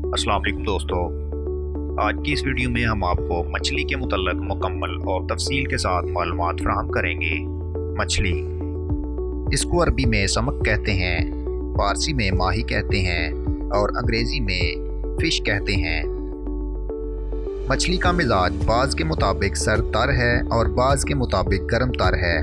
अस्सलाम वालेकुम दोस्तों। आज की इस वीडियो में हम आपको मछली के मुतल्लक मुकम्मल और तफसील के साथ मालूमात फराहम करेंगे। मछली, इसको अरबी में समक कहते हैं, फारसी में माही कहते हैं और अंग्रेज़ी में फ़िश कहते हैं। मछली का मिजाज बाज़ के मुताबिक सर्द तर है और बाज़ के मुताबिक गर्म तर है।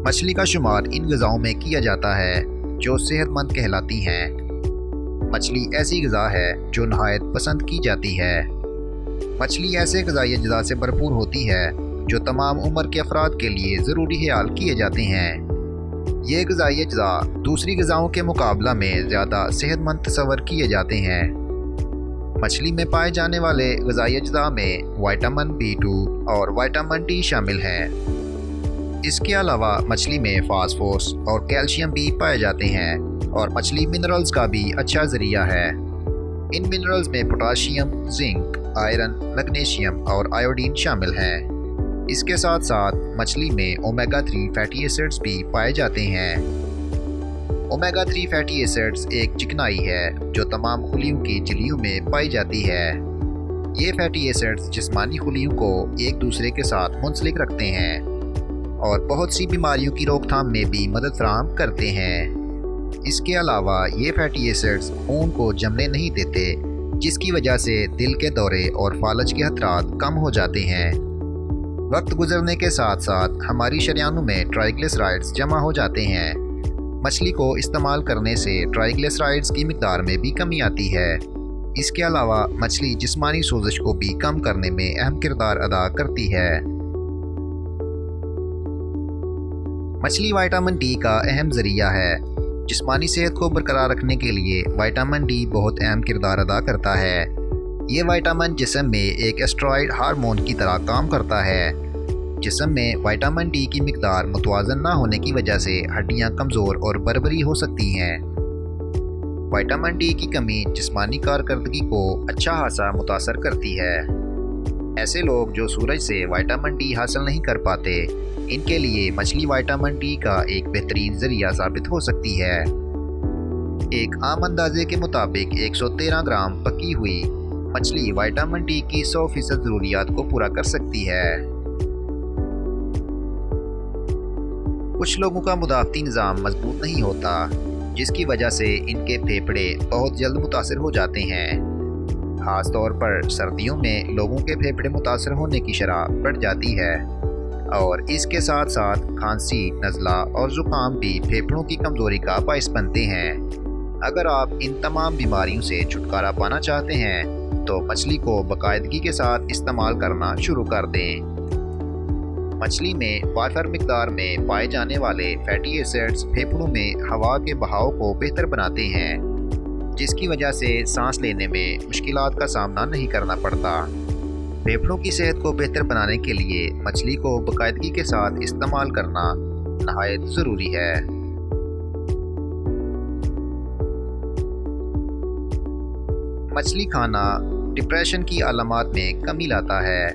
मछली का शुमार इन ग़िज़ाओं में किया जाता है जो सेहतमंद कहलाती हैं। मछली ऐसी ग़िज़ा है जो नहायत पसंद की जाती है। मछली ऐसे ग़िज़ाई अज्जा से भरपूर होती है जो तमाम उम्र के अफराद के लिए ज़रूरी ख्याल किए जाते हैं। ये ग़िज़ाई अज्जा दूसरी ग़िज़ाओं के मुकाबला में ज़्यादा सेहतमंद तस्वर किए जाते हैं। मछली में पाए जाने वाले ग़िज़ाई अज्जा में विटामिन B2 और विटामिन D शामिल हैं। इसके अलावा मछली में फास्फोरस और कैल्शियम भी पाए जाते हैं और मछली मिनरल्स का भी अच्छा ज़रिया है। इन मिनरल्स में पोटाशियम, जिंक, आयरन, मैग्नीशियम और आयोडीन शामिल हैं। इसके साथ साथ मछली में ओमेगा 3 फैटी एसिड्स भी पाए जाते हैं। ओमेगा 3 फैटी एसिड्स एक चिकनाई है जो तमाम खुलियों की झिल्लियों में पाई जाती है। ये फैटी एसिड्स जिस्मानी खुलियों को एक दूसरे के साथ मुंसलिक रखते हैं और बहुत सी बीमारियों की रोकथाम में भी मदद फराहम करते हैं। इसके अलावा ये फैटी एसिड्स खून को जमने नहीं देते, जिसकी वजह से दिल के दौरे और फालज के खतरात कम हो जाते हैं। वक्त गुजरने के साथ साथ हमारी शरीयानों में ट्राइग्लिसराइड्स जमा हो जाते हैं। मछली को इस्तेमाल करने से ट्राइग्लिसराइड्स की मिकदार में भी कमी आती है। इसके अलावा मछली जिस्मानी सोजिश को भी कम करने में अहम किरदार अदा करती है। मछली विटामिन D का अहम ज़रिया है। जिस्मानी सेहत को बरकरार रखने के लिए विटामिन D बहुत अहम किरदार अदा करता है। ये विटामिन जिस्म में एक स्टेरॉयड हार्मोन की तरह काम करता है। जिस्म में विटामिन D की मिकदार मुतवाज़न ना होने की वजह से हड्डियां कमज़ोर और बरबरी हो सकती हैं। विटामिन D की कमी जिस्मानी कारकर्दगी को अच्छा खासा मुतासर करती है। ऐसे लोग जो सूरज से विटामिन D हासिल नहीं कर पाते, इनके लिए मछली विटामिन D का एक बेहतरीन ज़रिया साबित हो सकती है। एक आम अंदाजे के मुताबिक 113 ग्राम पकी हुई मछली विटामिन D की 100% ज़रूरियात को पूरा कर सकती है। कुछ लोगों का मुदाफ़ती निज़ाम मजबूत नहीं होता, जिसकी वजह से इनके फेफड़े बहुत जल्द मुतासर हो जाते हैं। ख़ास तौर पर सर्दियों में लोगों के फेफड़े मुतासर होने की शरह बढ़ जाती है और इसके साथ साथ खांसी, नज़ला और ज़ुकाम भी फेफड़ों की कमज़ोरी का बाइस बनते हैं। अगर आप इन तमाम बीमारियों से छुटकारा पाना चाहते हैं तो मछली को बाकायदगी के साथ इस्तेमाल करना शुरू कर दें। मछली में वाफर मिकदार में पाए जाने वाले फैटी एसिड्स फेफड़ों में हवा के बहाव को बेहतर बनाते हैं, जिसकी वजह से सांस लेने में मुश्किलात का सामना नहीं करना पड़ता। फेफड़ों की सेहत को बेहतर बनाने के लिए मछली को बाकायदगी के साथ इस्तेमाल करना नहायत ज़रूरी है। मछली खाना डिप्रेशन की अलामात में कमी लाता है।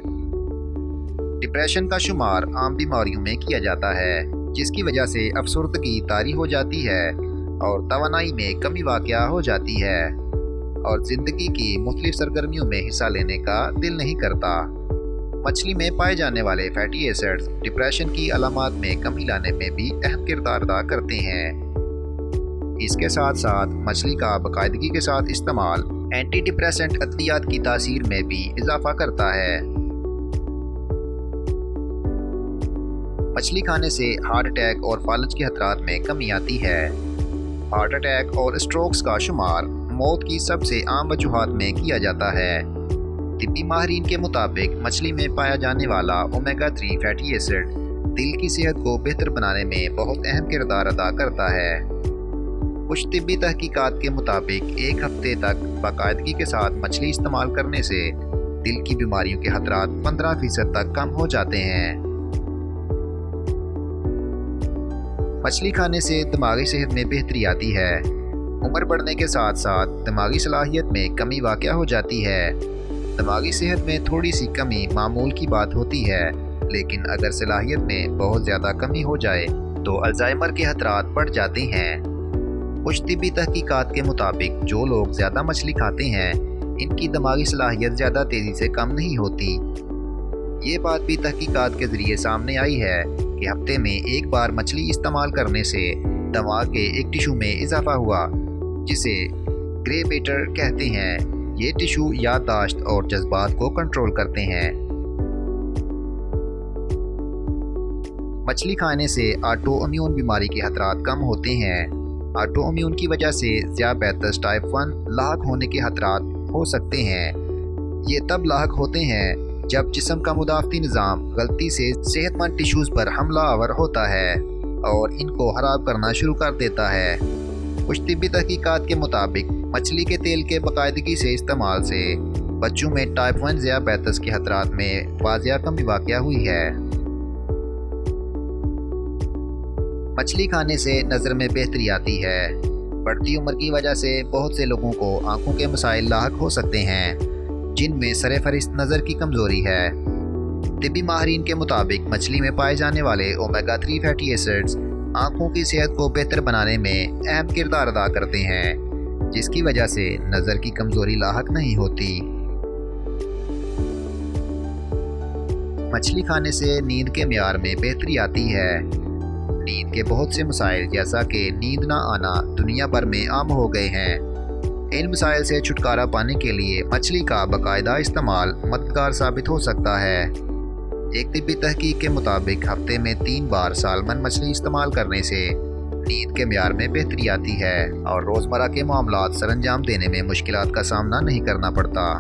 डिप्रेशन का शुमार आम बीमारियों में किया जाता है, जिसकी वजह से अफसरदगी तारी हो जाती है और तवानाई में कमी वाक़या हो जाती है और ज़िंदगी की मुख्तलिफ सरगर्मियों में हिस्सा लेने का दिल नहीं करता। मछली में पाए जाने वाले फैटी एसिड्स डिप्रेशन की अलामात में कमी लाने में भी अहम किरदार अदा करते हैं। इसके साथ साथ मछली का बाकायदगी के साथ इस्तेमाल एंटी डिप्रेसेंट अद्वियात की तासीर में भी इजाफा करता है। मछली खाने से हार्ट अटैक और फालज के खतरात में कमी आती है। हार्ट अटैक और स्ट्रोक्स का शुमार मौत की सबसे आम वजूहात में किया जाता है। तिब्बी माहिरीन के मुताबिक मछली में पाया जाने वाला ओमेगा 3 फैटी एसिड दिल की सेहत को बेहतर बनाने में बहुत अहम किरदार अदा करता है। कुछ तिब्बी तहकीकात के मुताबिक एक हफ्ते तक बाकायदगी के साथ मछली इस्तेमाल करने से दिल की बीमारियों के खतरात 15% तक कम हो जाते हैं। मछली खाने से दिमागी सेहत में बेहतरी आती है। उम्र बढ़ने के साथ साथ दिमागी सलाहियत में कमी वाक़या हो जाती है। दिमागी सेहत में थोड़ी सी कमी मामूल की बात होती है, लेकिन अगर सलाहियत में बहुत ज़्यादा कमी हो जाए तो अल्जाइमर के खतरात बढ़ जाते हैं। کچھ طبی تحقیقات کے مطابق جو لوگ زیادہ مچھلی کھاتے ہیں ان کی دماغی صلاحیت زیادہ تیزی سے کم نہیں ہوتی۔ یہ بات بھی تحقیقات کے ذریعے سامنے آئی ہے کہ ہفتے میں ایک بار مچھلی استعمال کرنے سے دماغ کے ایک ٹشو میں اضافہ ہوا جسے گرے میٹر کہتے ہیں۔ یہ ٹشو یادداشت اور جذبات کو کنٹرول کرتے ہیں۔ مچھلی کھانے سے آٹو امیون بیماری کے خطرات کم ہوتے ہیں۔ آٹو امیون کی وجہ سے ذیابیطس ٹائپ 1 لاحق ہونے کے خطرات ہو سکتے ہیں۔ یہ تب لاحق ہوتے ہیں جب جسم کا مدافعتی نظام غلطی سے صحت مند ٹشوز پر حملہ آور ہوتا ہے اور ان کو خراب کرنا شروع کر دیتا ہے۔ کچھ طبی تحقیقات کے مطابق مچھلی کے تیل کے باقاعدگی سے استعمال سے بچوں میں ٹائپ 1 ذیابیطس کے خطرات میں واضح کمی واقع ہوئی ہے۔ مچھلی کھانے سے نظر میں بہتری آتی ہے۔ بڑھتی عمر کی وجہ سے بہت سے لوگوں کو آنکھوں کے مسائل لاحق ہو سکتے ہیں جن میں سرفہرست نظر کی کمزوری ہے۔ طبی ماہرین کے مطابق مچھلی میں پائے جانے والے اومیگا 3 فیٹی ایسڈز آنکھوں کی صحت کو بہتر بنانے میں اہم کردار ادا کرتے ہیں جس کی وجہ سے نظر کی کمزوری لاحق نہیں ہوتی۔ مچھلی کھانے سے نیند کے معیار میں بہتری آتی ہے۔ نیند کے بہت سے مسائل جیسا کہ نیند نہ آنا دنیا بھر میں عام ہو گئے ہیں۔ ان مسائل سے چھٹکارا پانے کے لیے مچھلی کا باقاعدہ استعمال مددگار ثابت ہو سکتا ہے۔ ایک طبی تحقیق کے مطابق ہفتے میں 3 بار سالمن مچھلی استعمال کرنے سے نیند کے معیار میں بہتری آتی ہے اور روزمرہ کے معاملات سر انجام دینے میں مشکلات کا سامنا نہیں کرنا پڑتا۔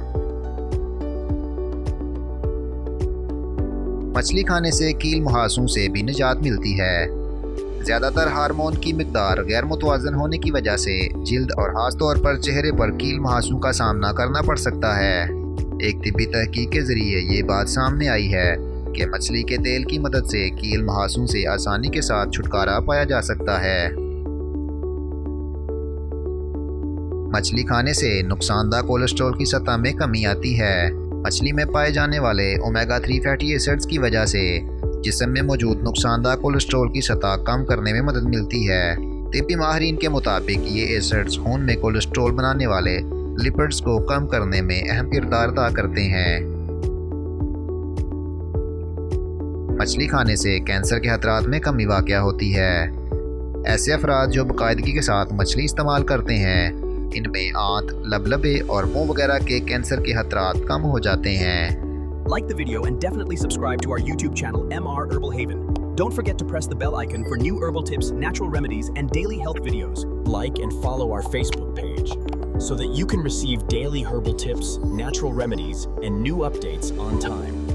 مچھلی کھانے سے کیل مہاسوں سے بھی نجات ملتی ہے۔ زیادہ تر ہارمون کی مقدار غیر متوازن ہونے کی وجہ سے جلد اور خاص طور پر چہرے پر کیل مہاسوں کا سامنا کرنا پڑ سکتا ہے۔ ایک طبی تحقیق کے ذریعے یہ بات سامنے آئی ہے کہ مچھلی کے تیل کی مدد سے کیل مہاسوں سے آسانی کے ساتھ چھٹکارا پایا جا سکتا ہے۔ مچھلی کھانے سے نقصان دہ کولیسٹرول کی سطح میں کمی آتی ہے۔ مچھلی میں پائے جانے والے اومیگا 3 فیٹی ایسڈز کی وجہ سے جسم میں موجود نقصان دہ کولیسٹرول کی سطح کم کرنے میں مدد ملتی ہے۔ طبی ماہرین کے مطابق یہ ایسڈز خون میں کولیسٹرول بنانے والے لپڈز کو کم کرنے میں اہم کردار ادا کرتے ہیں۔ مچھلی کھانے سے کینسر کے خطرات میں کمی واقع ہوتی ہے۔ ایسے افراد جو باقاعدگی کے ساتھ مچھلی استعمال کرتے ہیں ان میں آنت، لبے اور منہ وغیرہ کے کینسر کے خطرات کم ہو جاتے ہیں۔ Like the video and definitely subscribe to our YouTube channel MR Herbal Haven. Don't forget to press the bell icon for new herbal tips, natural remedies, and daily health videos. Like and follow our Facebook page so that you can receive daily herbal tips, natural remedies, and new updates on time.